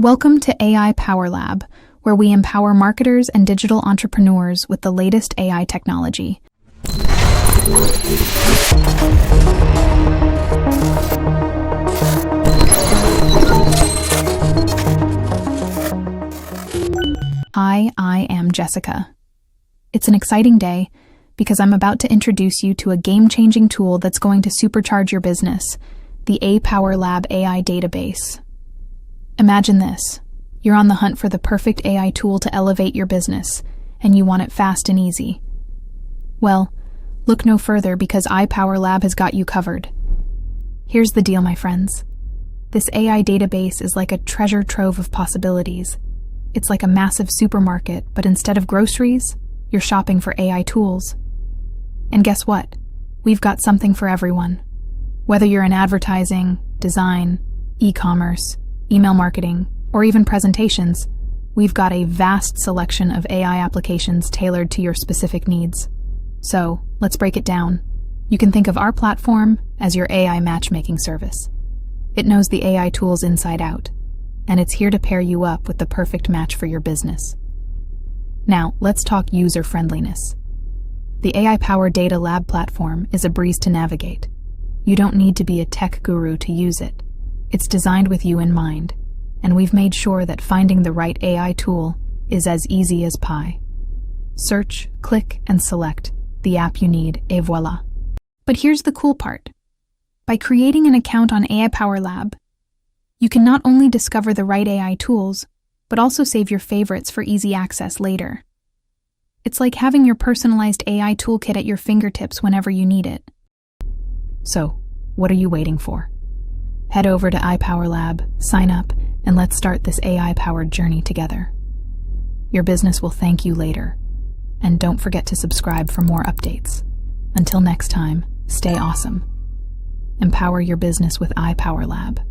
Welcome to AiPower Lab, where we empower marketers and digital entrepreneurs with the latest AI technology. Hi, I am Jessica. It's an exciting day because I'm about to introduce you to a game-changing tool that's going to supercharge your business, the AiPower Lab AI database. Imagine this. You're on the hunt for the perfect AI tool to elevate your business, and you want it fast and easy. Well, look no further because AiPower Lab has got you covered. Here's the deal, my friends. This AI database is like a treasure trove of possibilities. It's like a massive supermarket, but instead of groceries, you're shopping for AI tools. And guess what? We've got something for everyone. Whether you're in advertising, design, e-commerce, email marketing, or even presentations, we've got a vast selection of AI applications tailored to your specific needs. So, let's break it down. You can think of our platform as your AI matchmaking service. It knows the AI tools inside out, and it's here to pair you up with the perfect match for your business. Now, let's talk user-friendliness. The AiPower Data Lab platform is a breeze to navigate. You don't need to be a tech guru to use it. It's designed with you in mind, and we've made sure that finding the right AI tool is as easy as pie. Search, click, and select the app you need, et voila. But here's the cool part. By creating an account on AiPower Lab, you can not only discover the right AI tools, but also save your favorites for easy access later. It's like having your personalized AI toolkit at your fingertips whenever you need it. So, what are you waiting for? Head over to AiPower Lab, sign up, and let's start this AI-powered journey together. Your business will thank you later. And don't forget to subscribe for more updates. Until next time, stay awesome. Empower your business with AiPower Lab.